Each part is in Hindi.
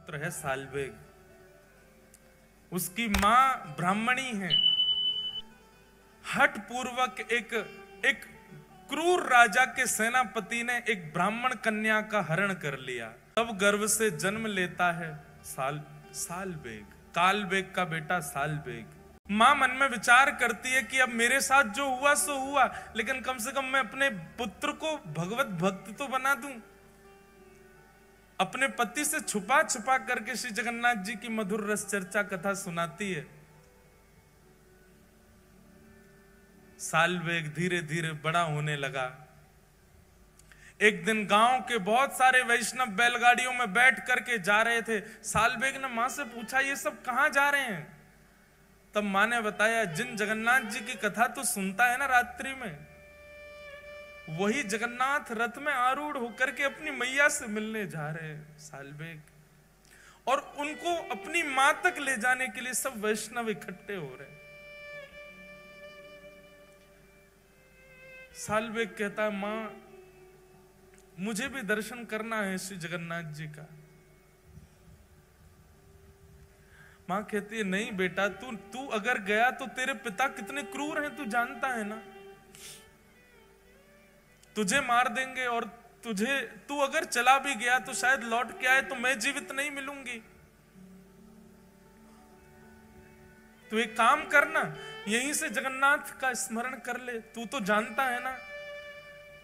पुत्र है साल्वेग। उसकी मां ब्राह्मणी है। हठ पूर्वक एक क्रूर राजा के सेनापति ने एक ब्राह्मण कन्या का हरण कर लिया। तब गर्भ से जन्म लेता है साल्वेग, कालवेग का बेटा साल्वेग। मां मन में विचार करती है कि अब मेरे साथ जो हुआ सो हुआ, लेकिन कम से कम मैं अपने पुत्र को भगवत भक्त तो बना दूं। अपने पति से छुपा छुपा करके श्री जगन्नाथ जी की मधुर रस चर्चा कथा सुनाती है। साल्वेग धीरे धीरे बड़ा होने लगा। एक दिन गांव के बहुत सारे वैष्णव बैलगाड़ियों में बैठ करके जा रहे थे। साल्वेग ने मां से पूछा, ये सब कहां जा रहे हैं? तब मां ने बताया, जिन जगन्नाथ जी की कथा तो सुनता है ना रात्रि में, वही जगन्नाथ रथ में आरूढ़ होकर के अपनी मैया से मिलने जा रहे हैं साल्वेग, और उनको अपनी मां तक ले जाने के लिए सब वैष्णव इकट्ठे हो रहे हैं। साल्वेग कहता है, मां मुझे भी दर्शन करना है श्री जगन्नाथ जी का। मां कहती है, नहीं बेटा, तू अगर गया तो तेरे पिता कितने क्रूर हैं तू जानता है ना, तुझे मार देंगे, और तू अगर चला भी गया तो शायद लौट के आए तो मैं जीवित नहीं मिलूंगी। तू एक काम करना, यहीं से जगन्नाथ का स्मरण कर ले। तू तो जानता है ना,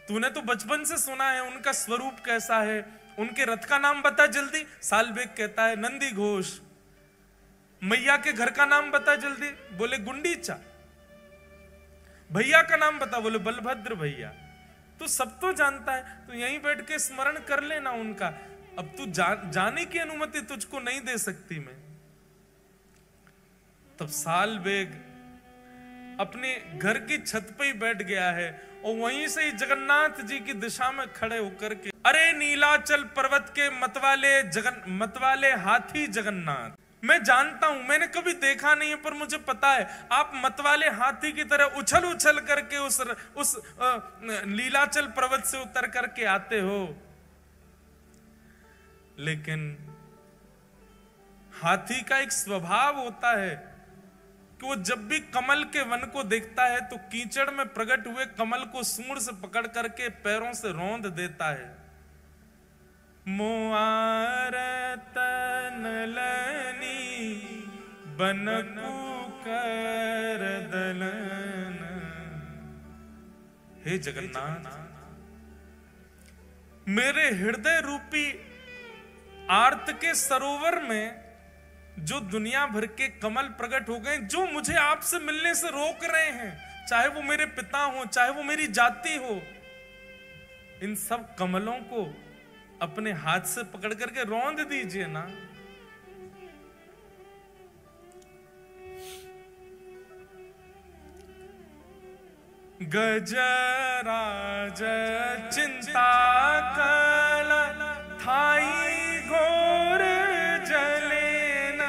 तूने तो बचपन से सुना है उनका स्वरूप कैसा है। उनके रथ का नाम बता जल्दी। साल्वेग कहता है, नंदी घोष। मैया के घर का नाम बता जल्दी। बोले, गुंडीचा। भैया का नाम बता। बोले, बलभद्र भैया। तू सब तो जानता है, तो यहीं बैठ के स्मरण कर लेना उनका। अब तू जाने की अनुमति तुझको नहीं दे सकती मैं। तब साल्वेग अपने घर की छत पे ही बैठ गया है, और वहीं से ही जगन्नाथ जी की दिशा में खड़े होकर के, अरे नीलाचल पर्वत के मतवाले हाथी जगन्नाथ, मैं जानता हूं, मैंने कभी देखा नहीं है, पर मुझे पता है आप मतवाले हाथी की तरह उछल उछल करके उस नीलाचल पर्वत से उतर करके आते हो। लेकिन हाथी का एक स्वभाव होता है कि वो जब भी कमल के वन को देखता है तो कीचड़ में प्रकट हुए कमल को सूंड से पकड़ करके पैरों से रौंद देता है। मोआर तनलनी बनकु कर दलन। हे जगन्नाथ, मेरे हृदय रूपी आर्त के सरोवर में जो दुनिया भर के कमल प्रकट हो गए, जो मुझे आपसे मिलने से रोक रहे हैं, चाहे वो मेरे पिता हो, चाहे वो मेरी जाति हो, इन सब कमलों को अपने हाथ से पकड़ करके रौंद दीजिए ना। गजराज चिंता कल थाई घोर जले न।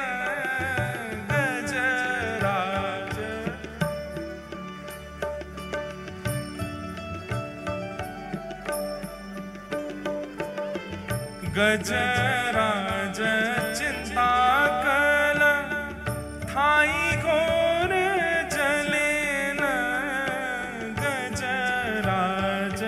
गजराज गजराज चिंता कल थाई घोर जले न। गजराज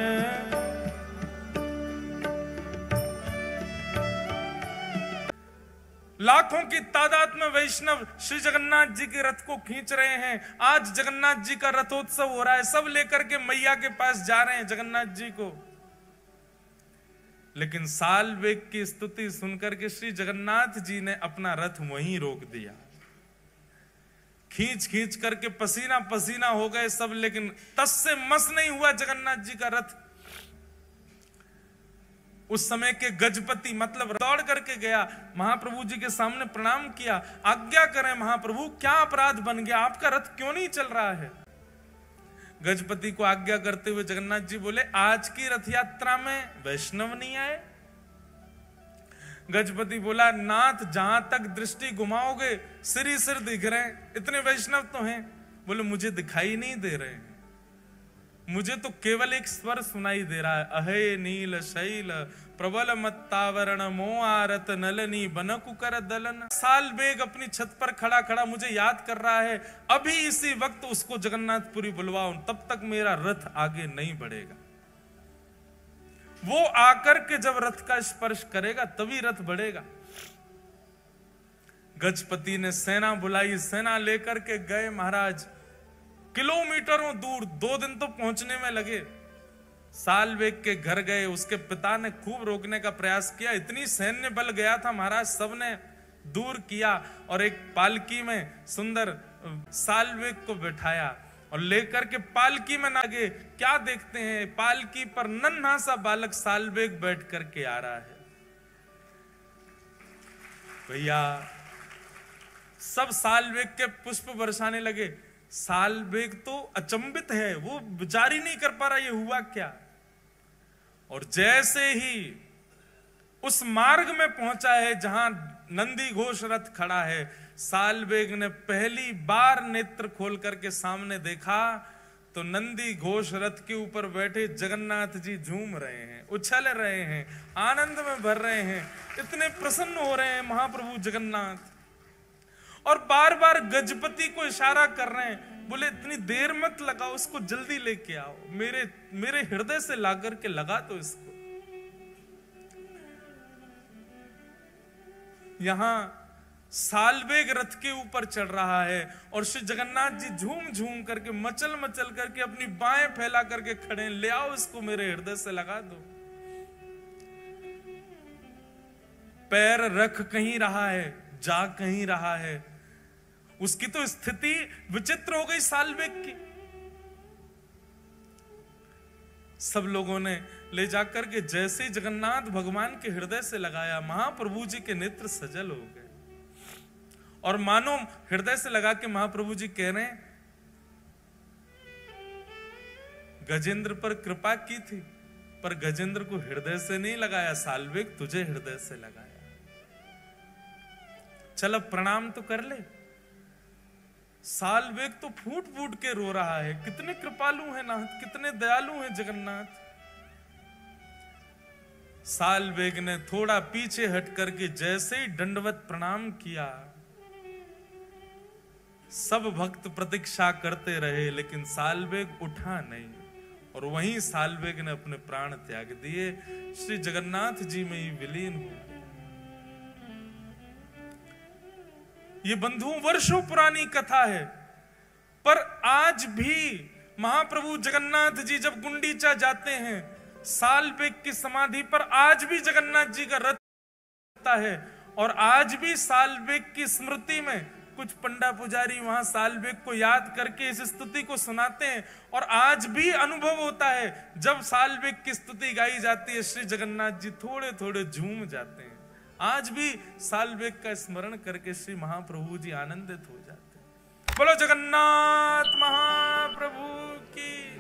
लाखों की तादाद में वैष्णव श्री जगन्नाथ जी के रथ को खींच रहे हैं। आज जगन्नाथ जी का रथोत्सव हो रहा है, सब लेकर के मैया के पास जा रहे हैं जगन्नाथ जी को। लेकिन साल्वेग की स्तुति सुनकर के श्री जगन्नाथ जी ने अपना रथ वहीं रोक दिया। खींच खींच करके पसीना पसीना हो गए सब, लेकिन तस से मस नहीं हुआ जगन्नाथ जी का रथ। उस समय के गजपति मतलब दौड़ करके गया, महाप्रभु जी के सामने प्रणाम किया। आज्ञा करें महाप्रभु, क्या अपराध बन गया, आपका रथ क्यों नहीं चल रहा है? गजपति को आज्ञा करते हुए जगन्नाथ जी बोले, आज की रथ यात्रा में वैष्णव नहीं आए। गजपति बोला, नाथ जहां तक दृष्टि घुमाओगे सिर ही सिर दिख रहे हैं, इतने वैष्णव तो हैं। बोले, मुझे दिखाई नहीं दे रहे हैं। मुझे तो केवल एक स्वर सुनाई दे रहा है, अहे नील शैल प्रबल मत्तावरण मोआरत नलनी बनकु कर दलन। साल बेग अपनी छत पर खड़ा खड़ा मुझे याद कर रहा है, अभी इसी वक्त उसको जगन्नाथपुरी बुलवाओ, तब तक मेरा रथ आगे नहीं बढ़ेगा। वो आकर के जब रथ का स्पर्श करेगा तभी रथ बढ़ेगा। गजपति ने सेना बुलाई, सेना लेकर के गए महाराज, किलोमीटरों दूर, 2 दिन तो पहुंचने में लगे। सालवेग के घर गए, उसके पिता ने खूब रोकने का प्रयास किया, इतनी सैन्य बल गया था महाराज, सबने दूर किया और एक पालकी में सुंदर सालवेग को बैठाया और लेकर के पालकी में नागे। क्या देखते हैं, पालकी पर नन्हा सा बालक सालवेग बैठ करके आ रहा है। भैया सब सालवेग के पुष्प बरसाने लगे। सालवेग तो अचंभित है, वो विचार ही नहीं कर पा रहा ये हुआ क्या। और जैसे ही उस मार्ग में पहुंचा है जहां नंदी घोष रथ खड़ा है, सालवेग ने पहली बार नेत्र खोल करके सामने देखा तो नंदी घोष रथ के ऊपर बैठे जगन्नाथ जी झूम रहे हैं, उछल रहे हैं, आनंद में भर रहे हैं, इतने प्रसन्न हो रहे हैं महाप्रभु जगन्नाथ। और बार बार गजपति को इशारा कर रहे हैं, बोले इतनी देर मत लगाओ, उसको जल्दी लेके आओ, मेरे हृदय से ला करके लगा दो इसको। यहां सालवेग रथ के ऊपर चढ़ रहा है और श्री जगन्नाथ जी झूम झूम करके, मचल मचल करके अपनी बाहें फैला करके खड़े हैं, ले आओ इसको, मेरे हृदय से लगा दो। पैर रख कहीं रहा है, जा कहीं रहा है। उसकी तो स्थिति विचित्र हो गई सालवेग की। सब लोगों ने ले जाकर के जैसे ही जगन्नाथ भगवान के हृदय से लगाया, महाप्रभु जी के नेत्र सजल हो गए और मानो हृदय से लगा के महाप्रभु जी कह रहे हैं, गजेंद्र पर कृपा की थी पर गजेंद्र को हृदय से नहीं लगाया, सालवेग तुझे हृदय से लगाया। चल अब प्रणाम तो कर ले। सालवेग तो फूट फूट के रो रहा है, कितने कृपालु हैं नाथ, कितने दयालु हैं जगन्नाथ। सालवेग ने थोड़ा पीछे हट करके जैसे ही दंडवत प्रणाम किया, सब भक्त प्रतीक्षा करते रहे लेकिन सालवेग उठा नहीं और वहीं सालवेग ने अपने प्राण त्याग दिए, श्री जगन्नाथ जी में ही विलीन हो गए। ये बंधुओं वर्षों पुरानी कथा है, पर आज भी महाप्रभु जगन्नाथ जी जब गुंडीचा जाते हैं, सालवेग की समाधि पर आज भी जगन्नाथ जी का रथ होता है और आज भी सालवेग की स्मृति में कुछ पंडा पुजारी वहां सालवेग को याद करके इस स्तुति को सुनाते हैं और आज भी अनुभव होता है जब सालवेग की स्तुति गाई जाती है, श्री जगन्नाथ जी थोड़े थोड़े झूम जाते हैं। आज भी सालवेग का स्मरण करके श्री महाप्रभु जी आनंदित हो जाते हैं। बोलो जगन्नाथ महाप्रभु की।